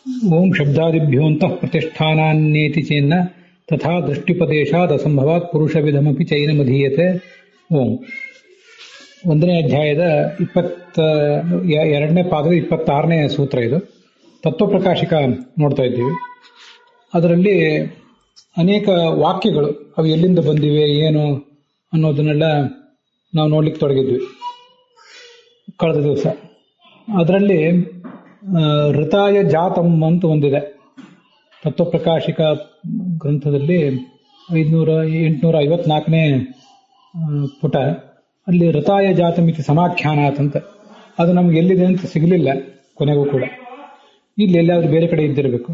ಓಂ ಶಬ್ದಾದಿಭ್ಯೋಂತಃ ಪ್ರತಿಷ್ಠಾನಾನ್ನೇತಿ ಚೇನ್ನ ತಥಾ ದೃಷ್ಟಿಪದೇಶಾದ್ ಅಸಂಭವಾತ್ ಪುರುಷವಿಧಮಪಿ ಚೈನಮಧೀಯತೆ. ಓಂ. 1ನೇ ಅಧ್ಯಾಯದ 22ನೇ ಪಾದದ 26ನೇ ಸೂತ್ರ ಇದು. ತತ್ವಪ್ರಕಾಶಿಕ ನೋಡ್ತಾ ಇದ್ದೀವಿ. ಅದರಲ್ಲಿ ಅನೇಕ ವಾಕ್ಯಗಳು ಅವು ಎಲ್ಲಿಂದ ಬಂದಿವೆ ಏನು ಅನ್ನೋದನ್ನೆಲ್ಲ ನಾವು ನೋಡ್ಲಿಕ್ಕೆ ತೊಡಗಿದ್ವಿ ಕಳೆದ ದಿವಸ. ಅದರಲ್ಲಿ ಋತಾಯ ಜಾತಂ ಅಂತ ಒಂದಿದೆ ತತ್ವಪ್ರಕಾಶಿಕ ಗ್ರಂಥದಲ್ಲಿ 854ನೇ ಪುಟ. ಅಲ್ಲಿ ಋತಾಯ ಜಾತಂ ಇತಿ ಸಮಾಖ್ಯಾನಾತ್ ಅಂತ, ಅದು ನಮ್ಗೆ ಎಲ್ಲಿದೆ ಅಂತ ಸಿಗಲಿಲ್ಲ ಕೊನೆಗೂ ಕೂಡ. ಇಲ್ಲಿ ಎಲ್ಲಾದ್ರೂ ಬೇರೆ ಕಡೆ ಇದ್ದಿರಬೇಕು.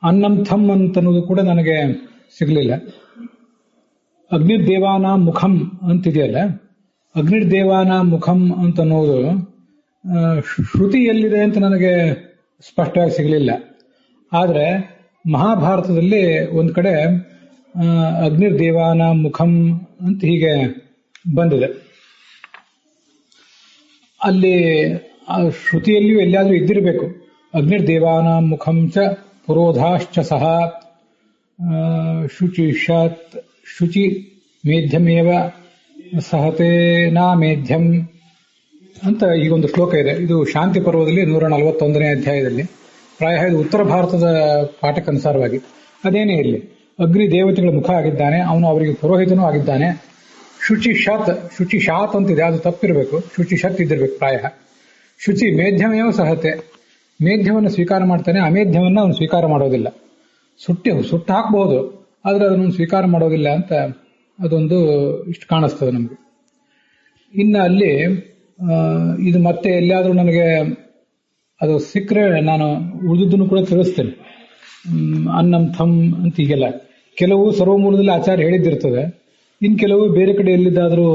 ಅನ್ನಂ ಥಮ್ ಅಂತನ್ನೋದು ಕೂಡ ನನಗೆ ಸಿಗಲಿಲ್ಲ. ಅಗ್ನಿರ್ದೇವಾನ ಮುಖಂ ಅಂತಿದೆಯಲ್ಲ, ಅಗ್ನಿರ್ದೇವಾನ ಮುಖಂ ಅಂತ ಅನ್ನೋದು ಶ್ರುತಿ ಎಲ್ಲಿದೆ ಅಂತ ನನಗೆ ಸ್ಪಷ್ಟವಾಗಿ ಸಿಗಲಿಲ್ಲ. ಆದರೆ ಮಹಾಭಾರತದಲ್ಲಿ ಒಂದು ಕಡೆ ಅಗ್ನಿರ್ದೇವಾನ ಮುಖಂ ಅಂತ ಹೀಗೆ ಬಂದಿದೆ. ಅಲ್ಲಿ ಶ್ರುತಿಯಲ್ಲಿಯೂ ಎಲ್ಲಾದ್ರೂ ಇದ್ದಿರಬೇಕು. ಅಗ್ನಿರ್ದೇವಾನ ಮುಖಂ ಚ ಪುರೋಧಾಶ್ಚ ಸಹ ಶುಚಿಷಾತ್ ಶುಚಿ ಮೇಧ್ಯಮೇವ ಸಹತೇನಾ ಮೇಧ್ಯಂ ಅಂತ ಈಗೊಂದು ಶ್ಲೋಕ ಇದೆ. ಇದು ಶಾಂತಿ ಪರ್ವದಲ್ಲಿ 141ನೇ ಅಧ್ಯಾಯದಲ್ಲಿ. ಪ್ರಾಯ ಇದು ಉತ್ತರ ಭಾರತದ ಪಾಠಕ್ಕನುಸಾರವಾಗಿ ಅದೇನೇ ಇರಲಿ, ಅಗ್ನಿ ದೇವತೆಗಳ ಮುಖ ಆಗಿದ್ದಾನೆ, ಅವನು ಅವರಿಗೆ ಪುರೋಹಿತನೂ ಆಗಿದ್ದಾನೆ. ಶುಚಿಶಾತ್ ಅಂತಿದೆ, ಅದು ತಪ್ಪಿರಬೇಕು, ಶುಚಿಶತ್ ಇದ್ದಿರ್ಬೇಕು ಪ್ರಾಯ. ಶುಚಿ ಮೇಧ್ಯಮೇವ ಸಹತೆ, ಮೇಧ್ಯವನ್ನು ಸ್ವೀಕಾರ ಮಾಡ್ತಾನೆ, ಅಮೇಧ್ಯವನ್ನು ಅವನು ಸ್ವೀಕಾರ ಮಾಡೋದಿಲ್ಲ. ಸುಟ್ಟು ಹಾಕಬಹುದು, ಆದರೆ ಅದನ್ನು ಸ್ವೀಕಾರ ಮಾಡೋದಿಲ್ಲ ಅಂತ ಅದೊಂದು ಇಷ್ಟು ಕಾಣಿಸ್ತದೆ ನಮಗೆ. ಇನ್ನು ಅಲ್ಲಿ ಇದು ಮತ್ತೆ ಎಲ್ಲಿಯಾದರೂ ನನಗೆ ಅದು ಸಿಕ್ಕರೆ ನಾನು ಉಳಿದುದನ್ನು ಕೂಡ ತಿಳಿಸ್ತೇನೆ. ಅನ್ನಂ ಥಮ್ ಅಂತ ಹೀಗೆಲ್ಲ ಕೆಲವು ಸರ್ವಮೂಲದಲ್ಲಿ ಆಚಾರ್ಯ ಹೇಳಿದ್ದಿರ್ತದೆ, ಇನ್ನು ಕೆಲವು ಬೇರೆ ಕಡೆ ಎಲ್ಲಿದ್ದಾದರೂ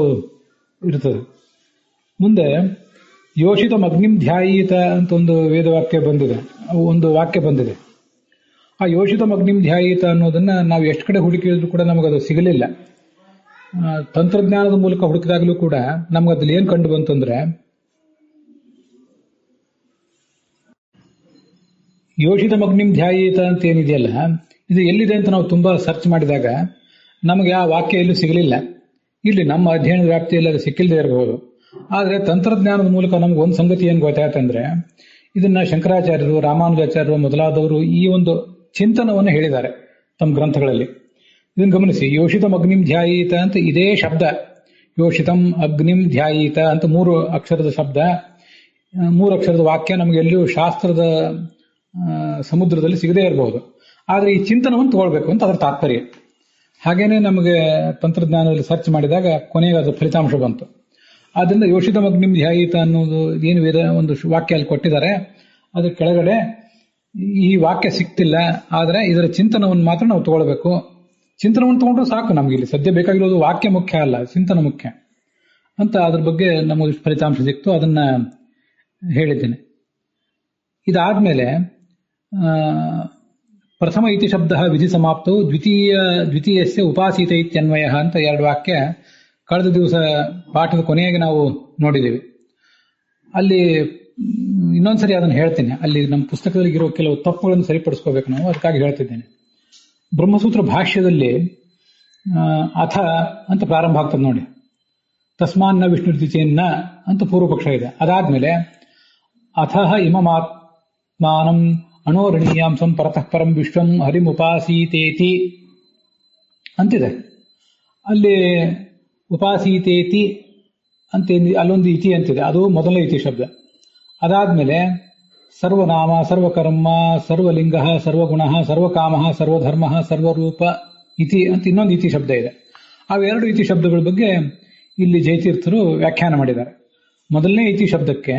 ಇರ್ತದೆ. ಮುಂದೆ ಯೋಷಿತ ಅಗ್ನಿಂ ಧ್ಯಾಯೀತ ಅಂತ ಒಂದು ವೇದವಾಕ್ಯ ಬಂದಿದೆ, ಒಂದು ವಾಕ್ಯ ಬಂದಿದೆ. ಆ ಯೋಷಿತ ಅಗ್ನಿಂ ಧ್ಯಾಯೀತ ಅನ್ನೋದನ್ನ ನಾವು ಎಷ್ಟು ಕಡೆ ಹುಡುಕಿದ್ರು ಕೂಡ ನಮಗದು ಸಿಗಲಿಲ್ಲ. ತಂತ್ರಜ್ಞಾನದ ಮೂಲಕ ಹುಡುಕಿದಾಗಲೂ ಕೂಡ ನಮಗದಲ್ಲಿ ಏನ್ ಕಂಡು ಬಂತಂದ್ರೆ, ಯೋಷಿತ ಅಗ್ನಿಂ ಧ್ಯಾಯೀತ ಅಂತ ಏನಿದೆಯಲ್ಲ, ಇದು ಎಲ್ಲಿದೆ ಅಂತ ನಾವು ತುಂಬಾ ಸರ್ಚ್ ಮಾಡಿದಾಗ ನಮಗೆ ಆ ವಾಕ್ಯ ಎಲ್ಲೂ ಸಿಗಲಿಲ್ಲ. ಇಲ್ಲಿ ನಮ್ಮ ಅಧ್ಯಯನದ ವ್ಯಾಪ್ತಿಯಲ್ಲಿ ಅದು ಸಿಕ್ಕಿಲ್ಲದೆ ಇರಬಹುದು. ಆದರೆ ತಂತ್ರಜ್ಞಾನದ ಮೂಲಕ ನಮ್ಗೆ ಒಂದು ಸಂಗತಿ ಏನು ಗೊತ್ತಾಯ್ತಂದ್ರೆ, ಇದನ್ನ ಶಂಕರಾಚಾರ್ಯರು, ರಾಮಾನುಜಾಚಾರ್ಯರು ಮೊದಲಾದವರು ಈ ಒಂದು ಚಿಂತನವನ್ನು ಹೇಳಿದ್ದಾರೆ ತಮ್ಮ ಗ್ರಂಥಗಳಲ್ಲಿ. ಇದನ್ನು ಗಮನಿಸಿ. ಯೋಷಿತಂ ಅಗ್ನಿಂ ಧ್ಯಾಯೀತ ಅಂತ ಇದೇ ಶಬ್ದ, ಯೋಷಿತಂ ಅಗ್ನಿಂ ಧ್ಯಾಯೀತ ಅಂತ 3 ಅಕ್ಷರದ ಶಬ್ದ, 3 ಅಕ್ಷರದ ವಾಕ್ಯ ನಮಗೆ ಎಲ್ಲಿಯೂ ಶಾಸ್ತ್ರದ ಸಮುದ್ರದಲ್ಲಿ ಸಿಗದೇ ಇರಬಹುದು. ಆದರೆ ಈ ಚಿಂತನವನ್ನು ತಗೊಳ್ಬೇಕು ಅಂತ ಅದರ ತಾತ್ಪರ್ಯ. ಹಾಗೇನೆ ನಮಗೆ ತಂತ್ರಜ್ಞಾನದಲ್ಲಿ ಸರ್ಚ್ ಮಾಡಿದಾಗ ಕೊನೆಗೆ ಅದು ಫಲಿತಾಂಶ ಬಂತು. ಆದ್ರಿಂದ ಯೋಷಿತಂ ಅಗ್ನಿಂ ಧ್ಯಾಯೀತ ಅನ್ನೋದು ಏನು ವೇದ ಒಂದು ವಾಕ್ಯ ಅಲ್ಲಿ ಕೊಟ್ಟಿದ್ದಾರೆ, ಅದ್ರ ಕೆಳಗಡೆ ಈ ವಾಕ್ಯ ಸಿಕ್ತಿಲ್ಲ, ಆದರೆ ಇದರ ಚಿಂತನವನ್ನು ಮಾತ್ರ ನಾವು ತಗೊಳ್ಬೇಕು. ಚಿಂತನವನ್ನು ತಗೊಂಡ್ರು ಸಾಕು. ನಮ್ಗೆ ಇಲ್ಲಿ ಸದ್ಯ ಬೇಕಾಗಿರೋದು ವಾಕ್ಯ ಮುಖ್ಯ ಅಲ್ಲ, ಚಿಂತನ ಮುಖ್ಯ ಅಂತ ಅದ್ರ ಬಗ್ಗೆ ನಮಗೆ ಫಲಿತಾಂಶ ಸಿಕ್ತು. ಅದನ್ನ ಹೇಳಿದ್ದೇನೆ. ಇದಾದ್ಮೇಲೆ ಪ್ರಥಮ ಇತಿ ಶಬ್ದ ವಿಧಿ ಸಮಾಪ್ತವು ದ್ವಿತೀಯಸ್ಯ ಉಪಾಸೀತ ಇತ್ಯನ್ವಯ ಅಂತ 2 ವಾಕ್ಯ ಕಳೆದ ದಿವಸ ಪಾಠದ ಕೊನೆಗೆ ನಾವು ನೋಡಿದ್ದೇವೆ. ಅಲ್ಲಿ ಇನ್ನೊಂದ್ಸರಿ ಅದನ್ನು ಹೇಳ್ತೇನೆ. ಅಲ್ಲಿ ನಮ್ಮ ಪುಸ್ತಕದಲ್ಲಿ ಇರೋ ಕೆಲವು ತಪ್ಪುಗಳನ್ನು ಸರಿಪಡಿಸ್ಕೋಬೇಕು ನಾವು, ಅದಕ್ಕಾಗಿ ಹೇಳ್ತಿದ್ದೇನೆ. ಬ್ರಹ್ಮಸೂತ್ರ ಭಾಷ್ಯದಲ್ಲಿ ಅಥ ಅಂತ ಪ್ರಾರಂಭ ಆಗ್ತದೆ ನೋಡಿ. ತಸ್ಮಾನ್ನ ವಿಷ್ಣುರ್ತಿ ಚೇನ್ನ ಅಂತ ಪೂರ್ವಪಕ್ಷ ಇದೆ. ಅದಾದ್ಮೇಲೆ ಅಥಃ ಇಮಮಾತ್ಮಾನಂ ಅಣೋರಣೀಯಾಂಸಂ ಪರತಃ ಪರಂ ವಿಶ್ವಂ ಹರಿಮುಪಾಸೀತೇತಿ ಅಂತಿದೆ. ಅಲ್ಲಿ ಉಪಾಸೀತೇತಿ ಅಂತ ಅಲ್ಲೊಂದು ಇತಿ ಅಂತಿದೆ, ಅದು ಮೊದಲ ಇತಿ ಶಬ್ದ. ಅದಾದ್ಮೇಲೆ ಸರ್ವನಾಮ ಸರ್ವಕರ್ಮ ಸರ್ವಲಿಂಗ ಸರ್ವಗುಣ ಸರ್ವಕಾಮ ಸರ್ವಧರ್ಮ ಸರ್ವರೂಪ ಇತಿ ಅಂತ ಇನ್ನೊಂದು ಇತಿ ಶಬ್ದ ಇದೆ. ಅವೆರಡು ಇತಿ ಶಬ್ದಗಳ ಬಗ್ಗೆ ಇಲ್ಲಿ ಜಯತೀರ್ಥರು ವ್ಯಾಖ್ಯಾನ ಮಾಡಿದ್ದಾರೆ. ಮೊದಲನೇ ಇತಿ ಶಬ್ದಕ್ಕೆ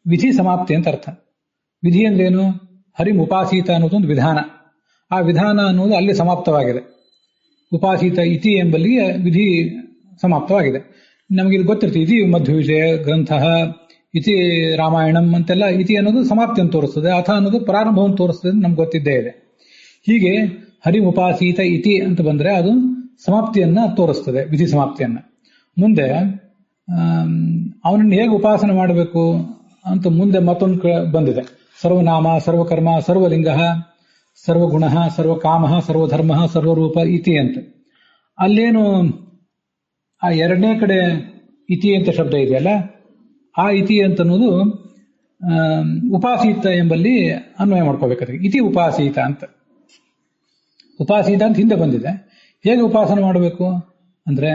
ವಿಧಿ ಸಮಾಪ್ತಿ ಅಂತ ಅರ್ಥ. ವಿಧಿ ಅಂದ್ರೇನು? ಹರಿಂ ಉಪಾಸೀತ ಅನ್ನೋದೊಂದು ವಿಧಾನ. ಆ ವಿಧಾನ ಅನ್ನೋದು ಅಲ್ಲಿ ಸಮಾಪ್ತವಾಗಿದೆ. ಉಪಾಸೀತ ಇತಿ ಎಂಬಲ್ಲಿಗೆ ವಿಧಿ ಸಮಾಪ್ತವಾಗಿದೆ. ನಮಗಿದು ಗೊತ್ತಿರ್ತದೆ. ಇತಿ ಮಧ್ವವಿಜಯ ಗ್ರಂಥ, ಇತಿ ರಾಮಾಯಣಂ ಅಂತೆಲ್ಲ ಇತಿ ಅನ್ನೋದು ಸಮಾಪ್ತಿಯನ್ನು ತೋರಿಸ್ತದೆ, ಅಥ ಅನ್ನೋದು ಪ್ರಾರಂಭವನ್ನು ತೋರಿಸ್ತದೆ, ನಮ್ಗೆ ಗೊತ್ತಿದ್ದೇ ಇದೆ. ಹೀಗೆ ಹರಿಂ ಉಪಾಸೀತ ಇತಿ ಅಂತ ಬಂದ್ರೆ ಅದು ಸಮಾಪ್ತಿಯನ್ನ ತೋರಿಸ್ತದೆ, ವಿಧಿ ಸಮಾಪ್ತಿಯನ್ನ. ಮುಂದೆ ಅವನನ್ನು ಹೇಗೆ ಉಪಾಸನೆ ಮಾಡಬೇಕು ಅಂತ ಮುಂದೆ ಮತ್ತೊಂದು ಬಂದಿದೆ. ಸರ್ವನಾಮ ಸರ್ವಕರ್ಮ ಸರ್ವಲಿಂಗ ಸರ್ವಗುಣ ಸರ್ವಕಾಮ ಸರ್ವಧರ್ಮ ಸರ್ವರೂಪ ಇತಿ ಅಂತ. ಅಲ್ಲೇನು ಆ ಎರಡನೇ ಕಡೆ ಇತಿ ಅಂತ ಶಬ್ದ ಇದೆಯಲ್ಲ, ಆ ಇತಿ ಅಂತ ಅನ್ನೋದು ಉಪಾಸೀತ ಎಂಬಲ್ಲಿ ಅನ್ವಯ ಮಾಡ್ಕೋಬೇಕಾದ್ರೆ ಇತಿ ಉಪಾಸೀತ ಅಂತ. ಉಪಾಸೀತ ಅಂತ ಹಿಂದೆ ಬಂದಿದೆ. ಹೇಗೆ ಉಪಾಸನೆ ಮಾಡಬೇಕು ಅಂದ್ರೆ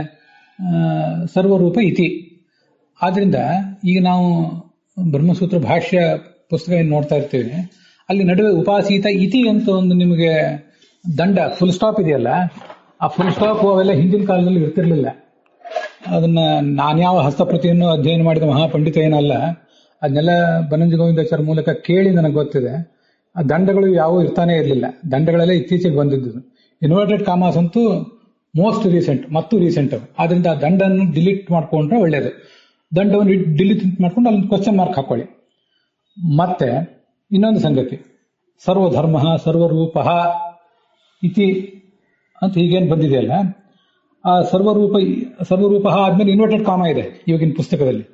ಸರ್ವರೂಪ ಇತಿ. ಆದ್ರಿಂದ ಈಗ ನಾವು ಬ್ರಹ್ಮಸೂತ್ರ ಭಾಷ್ಯ ಪುಸ್ತಕ ಏನು ನೋಡ್ತಾ ಇರ್ತೀವಿ, ಅಲ್ಲಿ ನಡುವೆ ಉಪಾಸೀತ ಇತಿ ಅಂತ ಒಂದು ನಿಮಗೆ ದಂಡ ಫುಲ್ ಸ್ಟಾಪ್ ಇದೆಯಲ್ಲ, ಆ ಫುಲ್ ಸ್ಟಾಪ್ ಅವೆಲ್ಲ ಹಿಂದಿನ ಕಾಲದಲ್ಲಿ ಇರ್ತಿರ್ಲಿಲ್ಲ. ಅದನ್ನ ನಾನ್ಯಾವ ಹಸ್ತಪ್ರತಿಯನ್ನು ಅಧ್ಯಯನ ಮಾಡಿದ ಮಹಾಪಂಡಿತ ಏನಲ್ಲ, ಅದನ್ನೆಲ್ಲ ಬನಂಜ ಗೋವಿಂದಾಚಾರ್ಯ ಮೂಲಕ ಕೇಳಿ ನನಗೆ ಗೊತ್ತಿದೆ. ಆ ದಂಡಗಳು ಯಾವುವು ಇರ್ತಾನೆ ಇರಲಿಲ್ಲ. ದಂಡಗಳೆಲ್ಲ ಇತ್ತೀಚೆಗೆ ಬಂದಿದ್ದು. ಇನ್ವರ್ಟೆಡ್ ಕಾಮಾಸ್ ಅಂತೂ ಮೋಸ್ಟ್ ರೀಸೆಂಟ್ ಮತ್ತು ರೀಸೆಂಟ್. ಆದ್ರಿಂದ ಆ ದಂಡನ್ನು ಡಿಲೀಟ್ ಮಾಡ್ಕೊಂಡ್ರೆ ಒಳ್ಳೇದು. ದಂಡವನ್ನು ಡಿಲೀಟ್ ಮಾಡ್ಕೊಂಡು ಅಲ್ಲಿ ಕ್ವಶನ್ ಮಾರ್ಕ್ ಹಾಕೊಳ್ಳಿ. ಮತ್ತೆ ಇನ್ನೊಂದು ಸಂಗತಿ, ಸರ್ವಧರ್ಮ ಸರ್ವರೂಪ ಇತಿ ಅಂತ ಹೀಗೇನು ಬಂದಿದೆಯಲ್ಲ, ಆ ಸರ್ವರೂಪ ಆದ್ಮೇಲೆ ಇನ್ವರ್ಟೆಡ್ ಕಾಮ ಇದೆ ಇವಾಗಿನ ಪುಸ್ತಕದಲ್ಲಿ.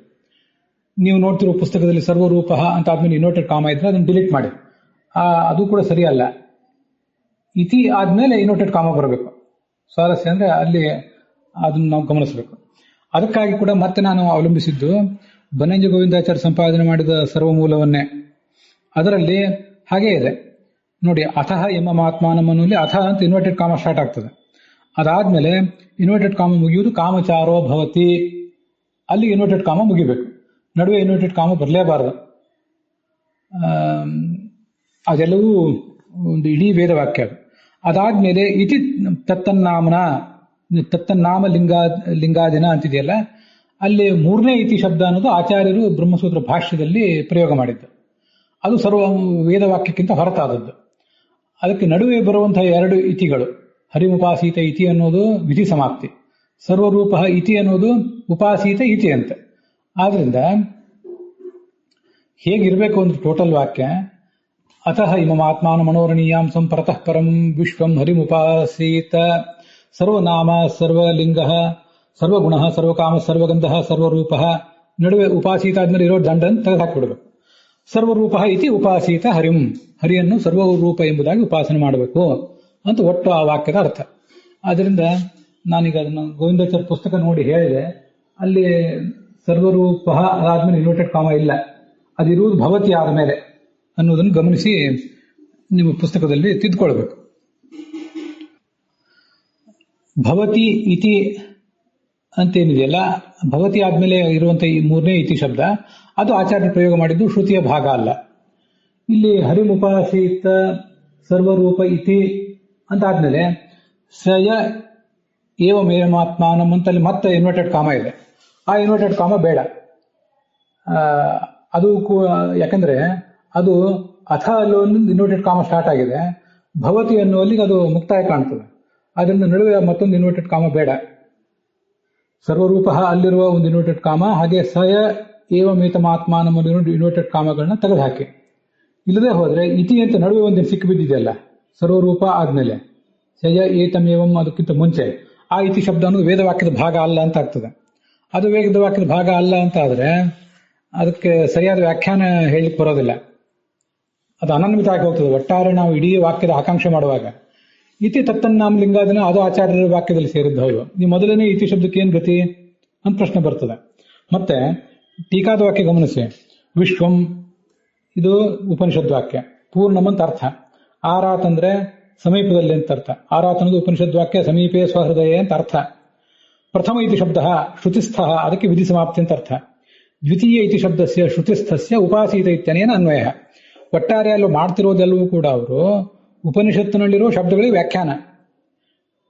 ನೀವು ನೋಡ್ತಿರೋ ಪುಸ್ತಕದಲ್ಲಿ ಸರ್ವರೂಪ ಅಂತ ಆದ್ಮೇಲೆ ಇನ್ವರ್ಟೆಡ್ ಕಾಮ ಇದ್ರೆ ಅದನ್ನು ಡಿಲೀಟ್ ಮಾಡಿ. ಅದು ಕೂಡ ಸರಿಯಲ್ಲ. ಇತಿ ಆದ್ಮೇಲೆ ಇನ್ವರ್ಟೆಡ್ ಕಾಮ ಬರಬೇಕು. ಸ್ವಾರಸ್ಯ ಅಂದ್ರೆ ಅಲ್ಲಿ ಅದನ್ನು ನಾವು ಗಮನಿಸಬೇಕು. ಅದಕ್ಕಾಗಿ ಕೂಡ ಮತ್ತೆ ನಾನು ಅವಲಂಬಿಸಿದ್ದು ಬನಂಜ ಗೋವಿಂದಾಚಾರ್ಯ ಸಂಪಾದನೆ ಮಾಡಿದ ಸರ್ವಮೂಲವನ್ನೇ. ಅದರಲ್ಲಿ ಹಾಗೇ ಇದೆ ನೋಡಿ, ಅಥಃ ಎಂಬ ಮಾತ್ಮಾನಮನಲ್ಲಿ ಅಥ ಅಂತ ಇನ್ವರ್ಟೆಡ್ ಕಾಮ ಸ್ಟಾರ್ಟ್ ಆಗ್ತದೆ. ಅದಾದ್ಮೇಲೆ ಇನ್ವರ್ಟೆಡ್ ಕಾಮ ಮುಗಿಯುವುದು ಕಾಮಚಾರೋ ಭವತಿ, ಅಲ್ಲಿ ಇನ್ವರ್ಟೆಡ್ ಕಾಮ ಮುಗಿಬೇಕು. ನಡುವೆ ಇನ್ವರ್ಟೆಡ್ ಕಾಮ ಬರಲೇಬಾರದು. ಅದೆಲ್ಲವೂ ಒಂದು ಇಡೀ ವೇದವಾಕ್ಯ ಅದು. ಅದಾದ್ಮೇಲೆ ಇತಿ ತತ್ತನ್ನಾಮ ಲಿಂಗಾದಿನ ಅಂತಿದೆಯಲ್ಲ, ಅಲ್ಲಿ ಮೂರನೇ ಇತಿ ಶಬ್ದ ಅನ್ನೋದು ಆಚಾರ್ಯರು ಬ್ರಹ್ಮಸೂತ್ರ ಭಾಷ್ಯದಲ್ಲಿ ಪ್ರಯೋಗ ಮಾಡಿದ್ದು. ಅದು ಸರ್ವ ವೇದವಾಕ್ಯಕ್ಕಿಂತ ಹೊರತಾದದ್ದು. ಅದಕ್ಕೆ ನಡುವೆ ಬರುವಂತಹ ಎರಡು ಇತಿಗಳು, ಹರಿಮುಪಾಸೀತ ಇತಿ ಅನ್ನೋದು ವಿಧಿ ಸಮಾಪ್ತಿ, ಸರ್ವರೂಪ ಇತಿ ಅನ್ನೋದು ಉಪಾಸೀತ ಇತಿ ಅಂತ. ಆದ್ರಿಂದ ಹೇಗಿರ್ಬೇಕು ಅಂದ್ರೆ ಟೋಟಲ್ ವಾಕ್ಯ, ಅತಃ ಇಮಮಾತ್ಮಾನ ಮನೋರಣೀಯಾಂ ಸಂಪರತಃ ಪರಂ ವಿಶ್ವಂ ಹರಿಮುಪಾಸೀತ ಸರ್ವನಾಮ ಸರ್ವಲಿಂಗ ಸರ್ವಗುಣ ಸರ್ವಕಾಮ ಸರ್ವಗಂಧ ಸರ್ವರೂಪ. ನಡುವೆ ಉಪಾಸೀತ ಆದ್ಮೇಲೆ ಇರೋ ದಂಡನ್ನು ತೆಗೆದುಹಾಕಿಬಿಡಬೇಕು. ಸರ್ವರೂಪ ಇತಿ ಉಪಾಸೀತ ಹರಿಂ, ಹರಿಯನ್ನು ಸರ್ವರೂಪ ಎಂಬುದಾಗಿ ಉಪಾಸನೆ ಮಾಡಬೇಕು ಅಂತ ಒಟ್ಟು ಆ ವಾಕ್ಯದ ಅರ್ಥ. ಆದ್ರಿಂದ ನಾನೀಗ ಅದನ್ನು ಗೋವಿಂದಾಚಾರ್ಯ ಪುಸ್ತಕ ನೋಡಿ ಹೇಳಿದೆ, ಅಲ್ಲಿ ಸರ್ವರೂಪ ಅದಾದ್ಮೇಲೆ ಇನ್ವರ್ಟೆಡ್ ಕಾಮ ಇಲ್ಲ, ಅದಿರುವುದು ಭವತಿ ಆದಮೇಲೆ ಅನ್ನೋದನ್ನು ಗಮನಿಸಿ ನಿಮ್ಮ ಪುಸ್ತಕದಲ್ಲಿ ತಿದ್ದುಕೊಳ್ಬೇಕು. ಭವತಿ ಇತಿ ಅಂತೇನಿದೆಯಲ್ಲ, ಭವತಿ ಆದ್ಮೇಲೆ ಇರುವಂತಹ ಈ ಮೂರನೇ ಇತಿ ಶಬ್ದ ಅದು ಆಚಾರ್ಯ ಪ್ರಯೋಗ ಮಾಡಿದ್ದು, ಶ್ರುತಿಯ ಭಾಗ ಅಲ್ಲ. ಇಲ್ಲಿ ಹರಿಮುಪಾಸೀತ ಸರ್ವರೂಪ ಇತಿ ಅಂತ ಆದ್ಮೇಲೆ ಸಯ ಏವಮೇವಮಾತ್ಮಾನಂ ಅಂತಲ್ಲಿ ಮತ್ತೆ ಇನ್ವರ್ಟೆಡ್ ಕಾಮ ಇದೆ. ಆ ಇನ್ವರ್ಟೆಡ್ ಕಾಮ ಬೇಡ. ಅದು ಯಾಕಂದ್ರೆ ಅದು ಅಥ ಅಲ್ಲೊಂದು ಇನ್ವರ್ಟೆಡ್ ಕಾಮ ಸ್ಟಾರ್ಟ್ ಆಗಿದೆ, ಭವತಿ ಅನ್ನುವಲ್ಲಿಗೆ ಅದು ಮುಕ್ತಾಯ ಕಾಣ್ತದೆ. ಅದರಿಂದ ನಡುವೆ ಮತ್ತೊಂದು ಇನ್ವರ್ಟೆಡ್ ಕಾಮ ಬೇಡ. ಸರ್ವರೂಪ ಅಲ್ಲಿರುವ ಒಂದು ಇನ್ವರ್ಟೆಡ್ ಕಾಮ, ಹಾಗೆ ಸಯ ಏವಮೇತಮಾತ್ಮಾನಂ ಇನ್ವರ್ಟೆಡ್ ಕಾಮಗಳನ್ನ ತೆಗೆದುಹಾಕಿ. ಇಲ್ಲದೆ ಹೋದ್ರೆ ಇತಿ ಅಂತ ನಡುವೆ ಒಂದು ಸಿಕ್ಕಿಬಿದ್ದಿದೆಯಲ್ಲ, ಸರ್ವರೂಪ ಆದ್ಮೇಲೆ ಸಯ ಏತಮೇವಂ ಅದಕ್ಕಿಂತ ಮುಂಚೆ ಆ ಇತಿ ಶಬ್ದ ಅನ್ನೋದು ವೇದವಾಕ್ಯದ ಭಾಗ ಅಲ್ಲ ಅಂತ ಆಗ್ತದೆ. ಅದು ವೇದವಾಕ್ಯದ ಭಾಗ ಅಲ್ಲ ಅಂತ ಆದ್ರೆ ಅದಕ್ಕೆ ಸರಿಯಾದ ವ್ಯಾಖ್ಯಾನ ಹೇಳಲಿಕ್ಕೆ ಬರೋದಿಲ್ಲ, ಅದು ಅನನ್ವಿತ ಆಗಿ ಹೋಗ್ತದೆ. ಒಟ್ಟಾರೆ ನಾವು ಇಡೀ ವಾಕ್ಯದ ಆಕಾಂಕ್ಷೆ ಮಾಡುವಾಗ ಇತಿ ತತ್ತನ್ನಾಮ ಲಿಂಗಾದಿನ ಅದು ಆಚಾರ್ಯರ ವಾಕ್ಯದಲ್ಲಿ ಸೇರಿದ್ದು ಹೌದು. ಈ ಮೊದಲನೇ ಇತಿ ಶಬ್ದಕ್ಕೆ ಏನ್ ಗತಿ ಅಂತ ಪ್ರಶ್ನೆ ಬರ್ತದೆ. ಮತ್ತೆ ಟೀಕಾದ ವಾಕ್ಯ ಗಮನಿಸಿ, ವಿಶ್ವಂ ಇದು ಉಪನಿಷದ್ ವಾಕ್ಯ, ಪೂರ್ಣಂ ಅಂತ ಅರ್ಥ. ಆರಾತ್ ಅಂದ್ರೆ ಸಮೀಪದಲ್ಲಿ ಅಂತ ಅರ್ಥ. ಆರಾತ್ ಅನ್ನೋದು ಉಪನಿಷದ್ ವಾಕ್ಯ, ಸಮೀಪೇ ಸ್ವಹೃದಯ ಅಂತ ಅರ್ಥ. ಪ್ರಥಮ ಇತಿ ಶಬ್ದ ಶ್ರುತಿಸ್ಥ, ಅದಕ್ಕೆ ವಿಧಿ ಸಮಾಪ್ತಿ ಅಂತ ಅರ್ಥ. ದ್ವಿತೀಯ ಇತಿ ಶಬ್ದಸ್ಯ ಶ್ರುತಿಸ್ಥಸ್ಯ ಉಪಾಸೀತ ಇತ್ಯನೇನ ಅನ್ವಯ. ಒಟ್ಟಾರೆ ಅಲ್ಲೂ ಮಾಡ್ತಿರೋದೆಲ್ಲವೂ ಕೂಡ ಅವರು ಉಪನಿಷತ್ತಿನಲ್ಲಿರೋ ಶಬ್ದಗಳಿಗೆ ವ್ಯಾಖ್ಯಾನ.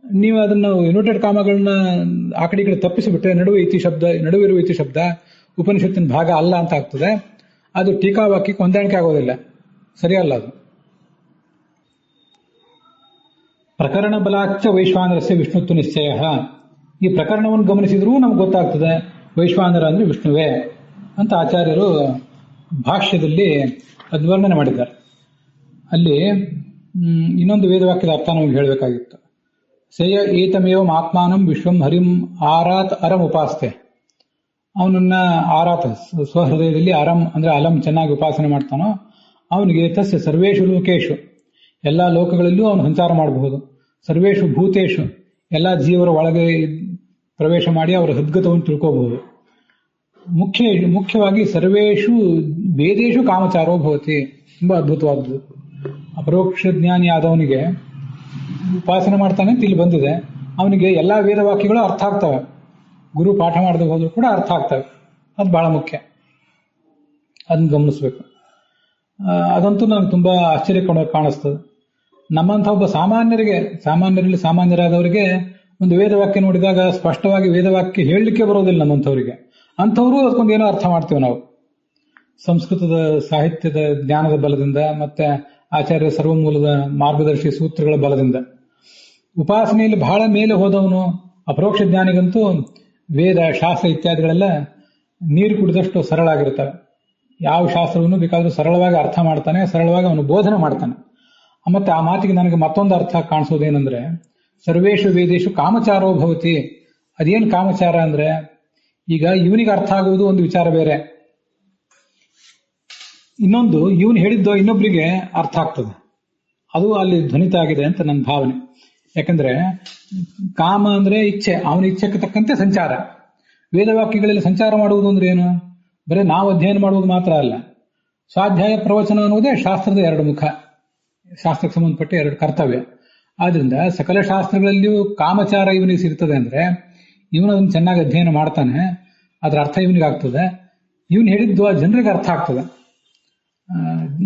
ನೀವು ಅದನ್ನು ಯುನೈಟೆಡ್ ಕಾಮಗಳನ್ನ ಆ ಕಡೆ ಈ ಕಡೆ ತಪ್ಪಿಸಿಬಿಟ್ರೆ ನಡುವೆ ಇರುವ ಇತಿ ಶಬ್ದ ಉಪನಿಷತ್ತಿನ ಭಾಗ ಅಲ್ಲ ಅಂತ ಆಗ್ತದೆ. ಅದು ಟೀಕಾವಾಕ್ಯಕ್ಕೆ ಹೊಂದಾಣಿಕೆ ಆಗೋದಿಲ್ಲ, ಸರಿಯಲ್ಲ ಅದು. ಪ್ರಕರಣ ಬಲಾಚ್ಚ ವೈಶ್ವಾನರಸ್ಯ ವಿಷ್ಣುತ್ವ ನಿಶ್ಚಯ. ಈ ಪ್ರಕರಣವನ್ನು ಗಮನಿಸಿದ್ರೂ ನಮ್ಗೆ ಗೊತ್ತಾಗ್ತದೆ ವೈಶ್ವಾನರ ಅಂದ್ರೆ ವಿಷ್ಣುವೇ ಅಂತ ಆಚಾರ್ಯರು ಭಾಷ್ಯದಲ್ಲಿ ವರ್ಣನೆ ಮಾಡಿದ್ದಾರೆ. ಅಲ್ಲಿ ಇನ್ನೊಂದು ವೇದವಾಕ್ಯದ ಅರ್ಥ ನಮಗೆ ಹೇಳಬೇಕಾಗಿತ್ತು. ಸಯ ಏತಮೇವಂ ಆತ್ಮಾನಂ ವಿಶ್ವಂ ಹರಿಂ ಆರಾತ್ ಅರಂ ಉಪಾಸ್ತೆ. ಅವನನ್ನ ಆರಾತ್ ಸ್ವಹೃದಯದಲ್ಲಿ ಅರಂ ಅಂದ್ರೆ ಅಲಂ ಚೆನ್ನಾಗಿ ಉಪಾಸನೆ ಮಾಡ್ತಾನೋ ಅವನಿಗೆ ತಸ್ಯ ಸರ್ವೇಷು ಲೋಕೇಶು, ಎಲ್ಲ ಲೋಕಗಳಲ್ಲೂ ಅವನು ಸಂಚಾರ ಮಾಡಬಹುದು. ಸರ್ವೇಷು ಭೂತೇಶು, ಎಲ್ಲ ಜೀವರ ಒಳಗೆ ಪ್ರವೇಶ ಮಾಡಿ ಅವರ ಹದ್ಗತವನ್ನು ತಿಳ್ಕೋಬಹುದು. ಮುಖ್ಯವಾಗಿ ಸರ್ವೇಷು ವೇದೇಶು ಕಾಮಚಾರೋ ಭವತಿ. ತುಂಬಾ ಅದ್ಭುತವಾದದ್ದು. ಅಪರೋಕ್ಷ ಜ್ಞಾನಿ ಆದವನಿಗೆ ಉಪಾಸನೆ ಮಾಡ್ತಾನೆ ಅಂತ ಇಲ್ಲಿ ಬಂದಿದೆ. ಅವನಿಗೆ ಎಲ್ಲಾ ವೇದವಾಕ್ಯಗಳು ಅರ್ಥ ಆಗ್ತವೆ. ಗುರು ಪಾಠ ಮಾಡದೆ ಹೋದ್ರು ಕೂಡ ಅರ್ಥ ಆಗ್ತವೆ. ಅದು ಬಹಳ ಮುಖ್ಯ, ಅದನ್ನ ಗಮನಿಸ್ಬೇಕು. ಅದಂತೂ ನನಗೆ ತುಂಬಾ ಆಶ್ಚರ್ಯ ಕಾಣಿಸ್ತದೆ. ನಮ್ಮಂಥ ಒಬ್ಬ ಸಾಮಾನ್ಯರಲ್ಲಿ ಸಾಮಾನ್ಯರಾದವರಿಗೆ ಒಂದು ವೇದವಾಕ್ಯ ನೋಡಿದಾಗ ಸ್ಪಷ್ಟವಾಗಿ ವೇದವಾಕ್ಯ ಹೇಳಲಿಕ್ಕೆ ಬರೋದಿಲ್ಲ ನಮ್ಮಂಥವರಿಗೆ. ಅಂಥವರು ಅದಕ್ಕೊಂದೇನೋ ಅರ್ಥ ಮಾಡ್ತೇವೆ ನಾವು, ಸಂಸ್ಕೃತದ ಸಾಹಿತ್ಯದ ಜ್ಞಾನದ ಬಲದಿಂದ ಮತ್ತೆ ಆಚಾರ್ಯ ಸರ್ವಮೂಲದ ಮಾರ್ಗದರ್ಶಿ ಸೂತ್ರಗಳ ಬಲದಿಂದ. ಉಪಾಸನೆಯಲ್ಲಿ ಬಹಳ ಮೇಲೆ ಹೋದವನು ಅಪರೋಕ್ಷ ಜ್ಞಾನಿಗಂತೂ ವೇದ ಶಾಸ್ತ್ರ ಇತ್ಯಾದಿಗಳೆಲ್ಲ ನೀರು ಕುಡಿದಷ್ಟು ಸರಳ ಆಗಿರ್ತವೆ. ಯಾವ ಶಾಸ್ತ್ರವನ್ನು ಬೇಕಾದರೂ ಸರಳವಾಗಿ ಅರ್ಥ ಮಾಡ್ತಾನೆ, ಸರಳವಾಗಿ ಅವನು ಬೋಧನೆ ಮಾಡ್ತಾನೆ. ಮತ್ತೆ ಆ ಮಾತಿಗೆ ನನಗೆ ಮತ್ತೊಂದು ಅರ್ಥ ಕಾಣಿಸೋದೇನೆಂದ್ರೆ, ಸರ್ವೇಷು ವೇದೇಶು ಕಾಮಚಾರೋ ಭವತಿ. ಅದೇನು ಕಾಮಚಾರ ಅಂದ್ರೆ, ಈಗ ಇವನಿಗೆ ಅರ್ಥ ಆಗುವುದು ಒಂದು ವಿಚಾರ ಬೇರೆ, ಇನ್ನೊಂದು ಇವನು ಹೇಳಿದ್ದು ಇನ್ನೊಬ್ರಿಗೆ ಅರ್ಥ ಆಗ್ತದೆ. ಅದು ಅಲ್ಲಿ ಧ್ವನಿತ ಆಗಿದೆ ಅಂತ ನನ್ನ ಭಾವನೆ. ಯಾಕಂದ್ರೆ ಕಾಮ ಅಂದ್ರೆ ಇಚ್ಛೆ, ಅವನ ಇಚ್ಛೆಗೆ ತಕ್ಕಂತೆ ಸಂಚಾರ. ವೇದವಾಕ್ಯಗಳಲ್ಲಿ ಸಂಚಾರ ಮಾಡುವುದು ಅಂದ್ರೆ ಏನು? ಬರೀ ನಾವು ಅಧ್ಯಯನ ಮಾಡುವುದು ಮಾತ್ರ ಅಲ್ಲ. ಸ್ವಾಧ್ಯಾಯ ಪ್ರವಚನ ಅನ್ನುವುದೇ ಶಾಸ್ತ್ರದ ಎರಡು ಮುಖ, ಶಾಸ್ತ್ರಕ್ಕೆ ಸಂಬಂಧಪಟ್ಟ ಎರಡು ಕರ್ತವ್ಯ. ಆದ್ರಿಂದ ಸಕಲ ಶಾಸ್ತ್ರಗಳಲ್ಲಿಯೂ ಕಾಮಚಾರ ಇವನಿಗೆ ಸಿಗ್ತದೆ ಅಂದ್ರೆ ಇವನು ಅದನ್ನು ಚೆನ್ನಾಗಿ ಅಧ್ಯಯನ ಮಾಡ್ತಾನೆ, ಅದರ ಅರ್ಥ ಇವನಿಗೆ ಆಗ್ತದೆ. ಇವನು ಹೇಳಿದ್ದು ಆ ಜನರಿಗೆ ಅರ್ಥ ಆಗ್ತದೆ.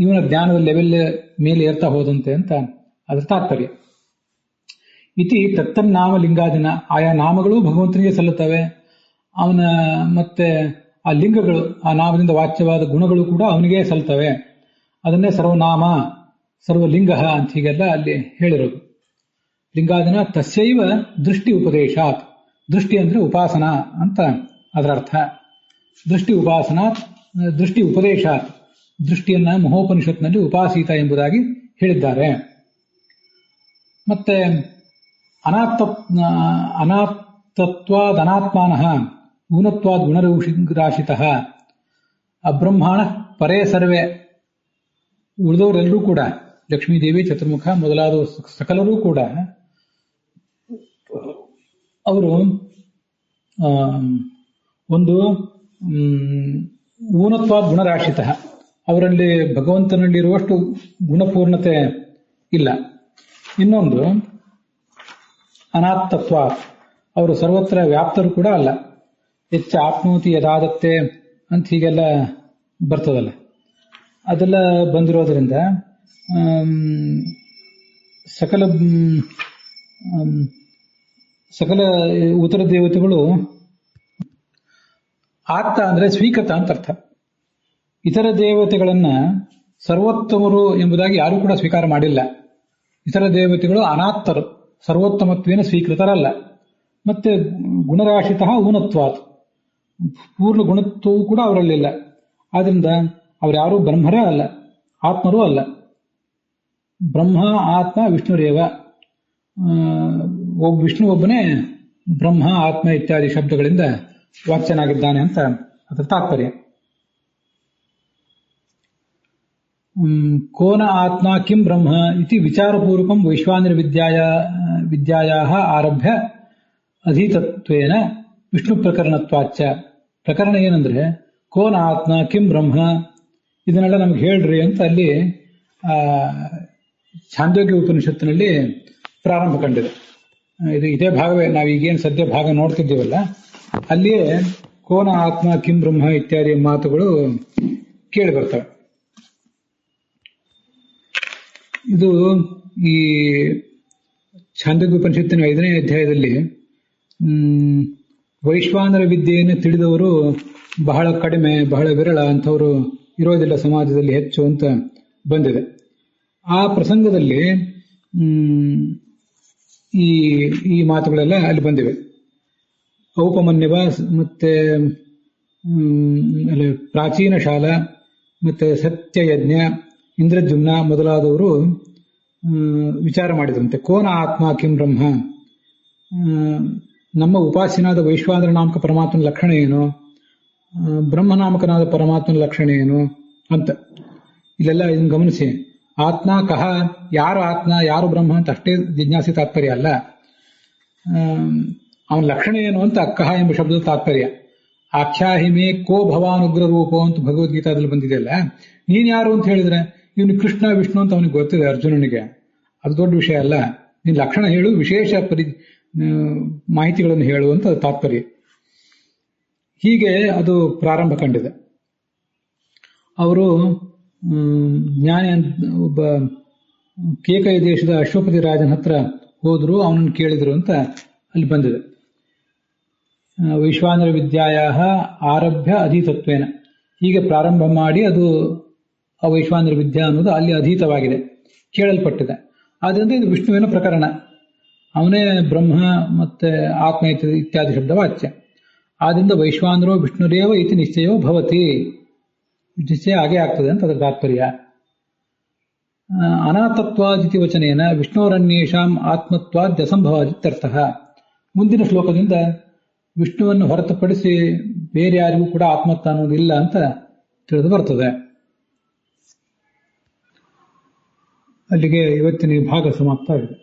ಇವನ ಜ್ಞಾನದ ಲೆವೆಲ್ ಮೇಲೆ ಏರ್ತಾ ಹೋದಂತೆ ಅಂತ ಅದರ ತಾತ್ಪರ್ಯ. ಇತಿ ತತ್ತನ್ನಾಮ ಲಿಂಗಾದಿನ, ಆಯಾ ನಾಮಗಳು ಭಗವಂತನಿಗೆ ಸಲ್ಲುತ್ತವೆ. ಅವನ ಮತ್ತೆ ಆ ಲಿಂಗಗಳು, ಆ ನಾಮದಿಂದ ವಾಚ್ಯವಾದ ಗುಣಗಳು ಕೂಡ ಅವನಿಗೆ ಸಲ್ತವೆ. ಅದನ್ನೇ ಸರ್ವನಾಮ ಸರ್ವಲಿಂಗ ಅಂತ ಹೀಗೆಲ್ಲ ಅಲ್ಲಿ ಹೇಳಿರೋದು. ಲಿಂಗಾದಿನ ತಸ್ಯೈವ ದೃಷ್ಟಿ ಉಪದೇಶಾತ್. ದೃಷ್ಟಿ ಅಂದ್ರೆ ಉಪಾಸನಾ ಅಂತ ಅದರ ಅರ್ಥ. ದೃಷ್ಟಿ ಉಪಾಸನಾತ್, ದೃಷ್ಟಿ ಉಪದೇಶಾತ್. ದೃಷ್ಟಿಯನ್ನ ಮಹೋಪನಿಷತ್ನಲ್ಲಿ ಉಪಾಸೀತ ಎಂಬುದಾಗಿ ಹೇಳಿದ್ದಾರೆ. ಮತ್ತೆ ಅನಾತ್ತತ್ವಾದ್ ಅನಾತ್ಮಾನಃ ಊನತ್ವಾದ್ ಗುಣರಾಶಿತಃ ಅಬ್ರಹ್ಮಾಣ ಪರೇ ಸರ್ವೇ. ಉಳಿದವರೆಲ್ಲರೂ ಕೂಡ, ಲಕ್ಷ್ಮೀದೇವಿ, ಚತುರ್ಮುಖ ಮೊದಲಾದ ಸಕಲರೂ ಕೂಡ ಅವರು ಒಂದು ಊನತ್ವಾದ್ ಗುಣರಾಶಿತಃ, ಅವರಲ್ಲಿ ಭಗವಂತನಲ್ಲಿರುವಷ್ಟು ಗುಣಪೂರ್ಣತೆ ಇಲ್ಲ. ಇನ್ನೊಂದು ಅನಾತ್ತತ್ವ, ಅವರು ಸರ್ವತ್ರ ವ್ಯಾಪ್ತರು ಕೂಡ ಅಲ್ಲ. ಹೆಚ್ಚು ಆಪ್ನೋತಿ ಯದಾದತ್ತೆ ಅಂತ ಹೀಗೆಲ್ಲ ಬರ್ತದಲ್ಲ, ಅದೆಲ್ಲ ಬಂದಿರೋದ್ರಿಂದ ಸಕಲ ಉತ್ತರ ದೇವತೆಗಳು ಆತ್ತ ಅಂದ್ರೆ ಸ್ವೀಕೃತ ಅಂತ ಅರ್ಥ. ಇತರ ದೇವತೆಗಳನ್ನ ಸರ್ವೋತ್ತಮರು ಎಂಬುದಾಗಿ ಯಾರೂ ಕೂಡ ಸ್ವೀಕಾರ ಮಾಡಿಲ್ಲ. ಇತರ ದೇವತೆಗಳು ಅನಾತ್ತರು, ಸರ್ವೋತ್ತಮತ್ವೇನ ಸ್ವೀಕೃತರಲ್ಲ. ಮತ್ತೆ ಗುಣರಾಶಿತಃ ಊನತ್ವಾತ್, ಪೂರ್ಣ ಗುಣತ್ವವೂ ಕೂಡ ಅವರಲ್ಲಿಲ್ಲ. ಆದ್ರಿಂದ ಅವರ್ಯಾರೂ ಬ್ರಹ್ಮರೇ ಅಲ್ಲ, ಆತ್ಮರೂ ಅಲ್ಲ. ಬ್ರಹ್ಮ ಆತ್ಮ ವಿಷ್ಣುರೇವ, ವಿಷ್ಣು ಒಬ್ಬನೇ ಬ್ರಹ್ಮ ಆತ್ಮ ಇತ್ಯಾದಿ ಶಬ್ದಗಳಿಂದ ವಾಚ್ಯನಾಗಿದ್ದಾನೆ ಅಂತ ಅದರ ತಾತ್ಪರ್ಯ. ಕೋನ ಆತ್ಮ ಕಿಂ ಬ್ರಹ್ಮ ಇತಿ ವಿಚಾರಪೂರ್ವಕಂ ವೈಶ್ವಾನರ ವಿದ್ಯಾಯಾಃ ಆರಭ್ಯ ಅಧೀತತ್ವೇನ ವಿಷ್ಣು ಪ್ರಕರಣತ್ವಾಚ್ಚ. ಪ್ರಕರಣ ಏನಂದ್ರೆ ಕೋನ ಆತ್ಮ ಕಿಂ ಬ್ರಹ್ಮ, ಇದನ್ನೆಲ್ಲ ನಮ್ಗೆ ಹೇಳ್ರಿ ಅಂತ ಅಲ್ಲಿ ಛಾಂದೋಗ್ಯ ಉಪನಿಷತ್ತಿನಲ್ಲಿ ಪ್ರಾರಂಭ ಕಂಡಿದೆ. ಇದೇ ಭಾಗವೇ ನಾವೀಗೇನು ಸದ್ಯ ಭಾಗ ನೋಡ್ತಿದ್ದೀವಲ್ಲ, ಅಲ್ಲಿಯೇ ಕೋನ ಆತ್ಮ ಕಿಂ ಬ್ರಹ್ಮ ಇತ್ಯಾದಿ ಮಾತುಗಳು ಕೇಳಿ ಬರ್ತವೆ. ಇದು ಈ ಛಾಂದೋಗ್ಯ ಉಪನಿಷತ್ತಿನ 5ನೇ ಅಧ್ಯಾಯದಲ್ಲಿ ವೈಶ್ವಾನರ ವಿದ್ಯೆಯನ್ನು ತಿಳಿದವರು ಬಹಳ ಕಡಿಮೆ, ಬಹಳ ವಿರಳ, ಅಂಥವರು ಇರೋದಿಲ್ಲ ಸಮಾಜದಲ್ಲಿ ಹೆಚ್ಚು ಅಂತ ಬಂದಿದೆ. ಆ ಪ್ರಸಂಗದಲ್ಲಿ ಈ ಮಾತುಗಳೆಲ್ಲ ಅಲ್ಲಿ ಬಂದಿವೆ. ಔಪಮನ್ಯವ ಮತ್ತೆ ಪ್ರಾಚೀನ ಶಾಲಾ ಮತ್ತೆ ಸತ್ಯಯಜ್ಞ, ಇಂದ್ರದ್ಯುಮ್ನ ಮೊದಲಾದವರು ವಿಚಾರ ಮಾಡಿದಂತೆ ಕೋನ ಆತ್ಮ ಕಿಂ ಬ್ರಹ್ಮ, ನಮ್ಮ ಉಪಾಸ್ಯನಾದ ವೈಶ್ವಾನರ ನಾಮಕ ಪರಮಾತ್ಮನ ಲಕ್ಷಣ ಏನು, ಬ್ರಹ್ಮನಾಮಕನಾದ ಪರಮಾತ್ಮನ ಲಕ್ಷಣ ಏನು ಅಂತ ಇಲ್ಲೆಲ್ಲ ಇದನ್ನು ಗಮನಿಸಿ. ಆತ್ಮ ಕಹ, ಯಾರು ಆತ್ಮ ಯಾರು ಬ್ರಹ್ಮ ಅಂತ ಅಷ್ಟೇ ಜಿಜ್ಞಾಸಿ ತಾತ್ಪರ್ಯ ಅಲ್ಲ, ಅವನ ಲಕ್ಷಣ ಏನು ಅಂತ ಕಹ ಎಂಬ ಶಬ್ದದ ತಾತ್ಪರ್ಯ. ಆಖ್ಯಾಹಿಮೆ ಕೋ ಭವಾನುಗ್ರ ರೂಪೋ ಅಂತ ಭಗವದ್ಗೀತಾದಲ್ಲಿ ಬಂದಿದೆಯಲ್ಲ, ನೀನ್ ಯಾರು ಅಂತ ಹೇಳಿದ್ರೆ ಇವನು ಕೃಷ್ಣ ವಿಷ್ಣು ಅಂತ ಅವನಿಗೆ ಗೊತ್ತಿದೆ ಅರ್ಜುನನಿಗೆ, ಅದು ದೊಡ್ಡ ವಿಷಯ ಅಲ್ಲ. ನಿನ್ ಲಕ್ಷಣ ಹೇಳು, ವಿಶೇಷ ಮಾಹಿತಿಗಳನ್ನು ಹೇಳು ಅಂತ ತಾತ್ಪರ್ಯ. ಹೀಗೆ ಅದು ಪ್ರಾರಂಭ ಕಂಡಿದೆ. ಅವರು ಜ್ಞಾನಿ ಒಬ್ಬ ಕೇಕಯ ದೇಶದ ಅಶ್ವಪತಿ ರಾಜನ ಹತ್ರ ಹೋದ್ರು, ಅವನನ್ನು ಕೇಳಿದ್ರು ಅಂತ ಅಲ್ಲಿ ಬಂದಿದೆ. ವೈಶ್ವಾನರ ವಿದ್ಯಾಯ ಆರಭ್ಯ ಅಧೀತತ್ವೇನ, ಹೀಗೆ ಪ್ರಾರಂಭ ಮಾಡಿ ಅದು ಆ ವೈಶ್ವಾನರ ವಿದ್ಯಾ ಅನ್ನೋದು ಅಲ್ಲಿ ಅಧೀತವಾಗಿದೆ, ಕೇಳಲ್ಪಟ್ಟಿದೆ. ಆದ್ದರಿಂದ ಇದು ವಿಷ್ಣುವಿನ ಪ್ರಕರಣ. ಅವನೇ ಬ್ರಹ್ಮ ಮತ್ತೆ ಆತ್ಮ ಇತ್ಯಾದಿ ಶಬ್ದ ವಾಚ್ಯ. ಆದ್ದರಿಂದ ವೈಶ್ವಾನರೋ ವಿಷ್ಣುರೇವ ಇತಿ ನಿಶ್ಚಯೋ ಭವತಿ, ನಿಶ್ಚಯ ಹಾಗೆ ಆಗ್ತದೆ ಅಂತ ಅದರ ತಾತ್ಪರ್ಯ. ಅನಾಥತ್ವಾದಿತಿ ವಚನೇನ ವಿಷ್ಣೋರನ್ಯೇಷಾಂ ಆತ್ಮತ್ವಾದ್ಯಸಂಭವಾದಿತ್ಯರ್ಥಃ. ಮುಂದಿನ ಶ್ಲೋಕದಿಂದ ವಿಷ್ಣುವನ್ನು ಹೊರತುಪಡಿಸಿ ಬೇರೆ ಯಾರಿಗೂ ಕೂಡ ಆತ್ಮತ್ವ ಅನ್ನೋದಿಲ್ಲ ಅಂತ ತಿಳಿದು ಬರ್ತದೆ. ಅಲ್ಲಿಗೆ ಇವತ್ತಿನ ಭಾಗ ಸಮಾಪ್ತ ಆಗಿದೆ.